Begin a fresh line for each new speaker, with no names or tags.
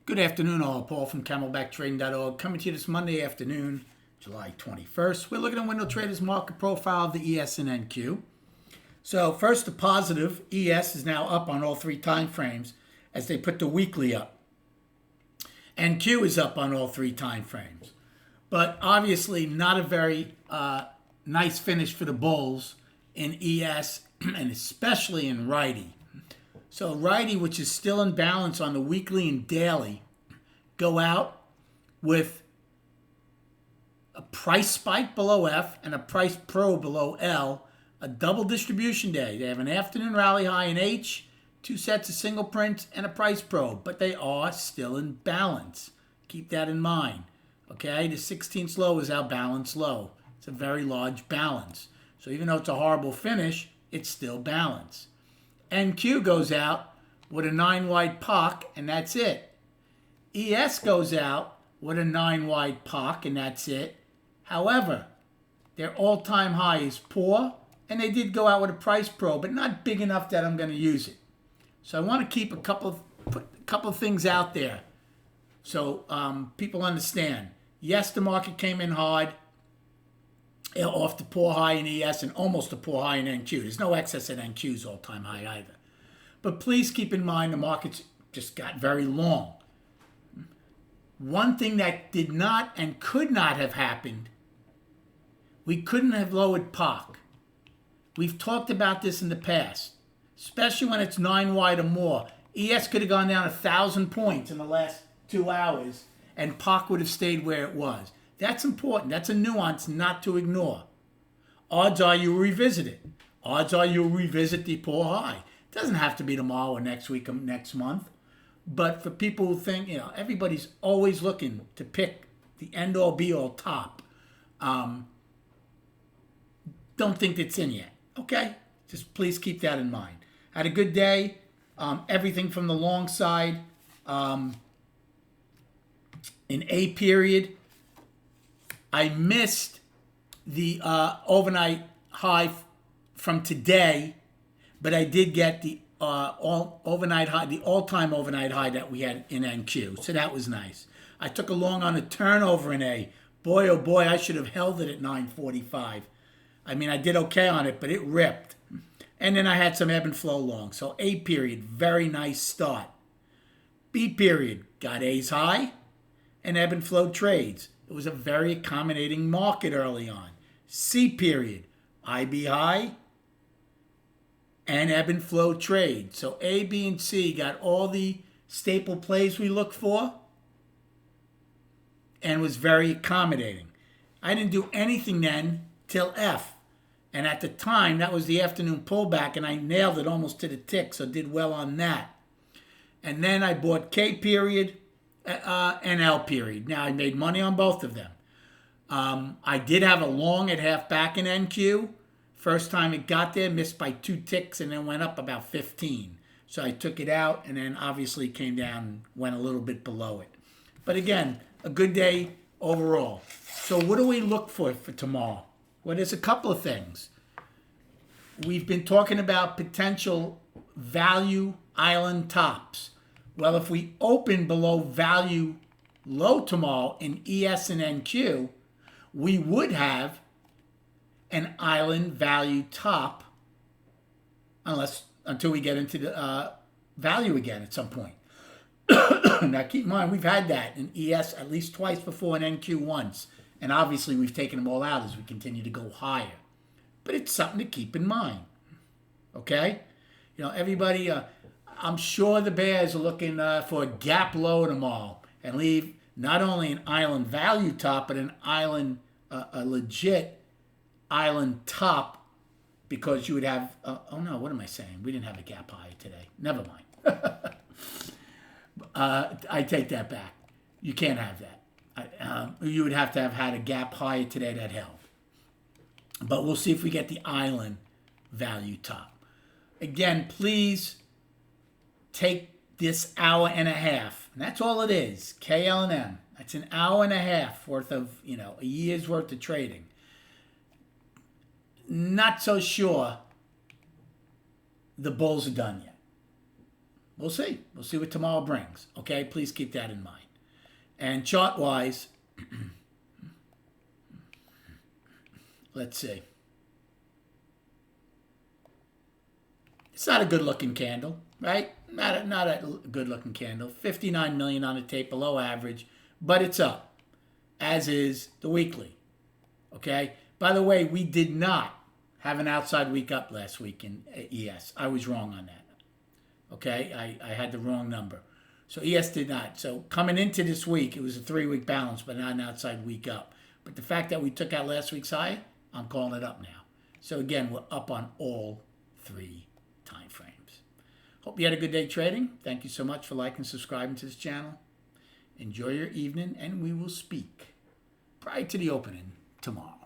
Good afternoon, all. Paul from CamelbackTrading.org coming to you this Monday afternoon, July 21st. We're looking at Window Traders market profile of the ES and NQ. So first, the positive, ES is now up on all three time frames as they put the weekly up. NQ is up on all three time frames. But obviously not a very nice finish for the bulls in ES and especially in righty. So righty, which is still in balance on the weekly and daily, go out with a price spike below F and a price pro below L, a double distribution day. They have an afternoon rally high in H, two sets of single prints, and a price pro, but they are still in balance. Keep that in mind. Okay, the 16th low is our balance low. It's a very large balance. So even though it's a horrible finish, it's still balance. NQ goes out with a 9-wide POC, and that's it. ES goes out with a 9-wide POC, and that's it. However, their all-time high is poor, and they did go out with a price pro, but not big enough that I'm going to use it. So I want to keep put a couple of things out there so people understand. Yes, the market came in hard off the poor high in ES and almost the poor high in NQ. There's no excess at NQ's all-time high either. But please keep in mind the markets just got very long. One thing that did not and could not have happened, we couldn't have lowered POC. We've talked about this in the past, especially when it's 9 wide or more. ES could have gone down 1,000 points in the last 2 hours and POC would have stayed where it was. That's important. That's a nuance not to ignore. Odds are you'll revisit it. Odds are you'll revisit the poor high. It doesn't have to be tomorrow or next week or next month. But for people who think, everybody's always looking to pick the end-all be-all top. Don't think it's in yet. Okay? Just please keep that in mind. Had a good day. Everything from the long side. In A period, I missed the overnight high from today, but I did get the overnight high, the all-time overnight high that we had in NQ. So that was nice. I took a long on a turnover in A. Boy, oh boy, I should have held it at 945. I mean, I did okay on it, but it ripped. And then I had some ebb and flow long. So A period, very nice start. B period, got A's high and ebb and flow trades. It was a very accommodating market early on. C period, IB high and ebb and flow trade. So A, B, and C got all the staple plays we look for and was very accommodating. I didn't do anything then till F. And at the time, that was the afternoon pullback, and I nailed it almost to the tick, so did well on that. And then I bought K period and L period. Now, I made money on both of them. I did have a long at half back in NQ. First time it got there, missed by 2 ticks, and then went up about 15. So I took it out, and then obviously came down and went a little bit below it. But again, a good day overall. So what do we look for tomorrow? Well, there's a couple of things. We've been talking about potential value island tops. Well, if we open below value low tomorrow in ES and NQ, we would have an island value top until we get into the value again at some point. Now, keep in mind, we've had that in ES at least twice before and NQ once. And obviously, we've taken them all out as we continue to go higher. But it's something to keep in mind. Okay? Everybody, I'm sure the bears are looking for a gap low tomorrow and leave not only an island value top, but an island, a legit island top, because you would have, oh no, what am I saying? We didn't have a gap high today. Never mind. I take that back. You can't have that. You would have to have had a gap higher today that held. But we'll see if we get the island value top. Again, please take this hour and a half. And that's all it is. KL and M. That's an hour and a half worth of, a year's worth of trading. Not so sure the bulls are done yet. we'll see. We'll see what tomorrow brings. Okay, please keep that in mind. And chart-wise, let's see. It's not a good-looking candle, right? Not a good-looking candle. 59 million on the tape, below average, but it's up, as is the weekly. Okay? By the way, we did not have an outside week up last week in ES. I was wrong on that. Okay? I had the wrong number. So ES did not. So coming into this week, it was a 3-week balance, but not an outside week up. But the fact that we took out last week's high, I'm calling it up now. So again, we're up on all 3 time frames. Hope you had a good day trading. Thank you so much for liking and subscribing to this channel. Enjoy your evening, and we will speak prior to the opening tomorrow.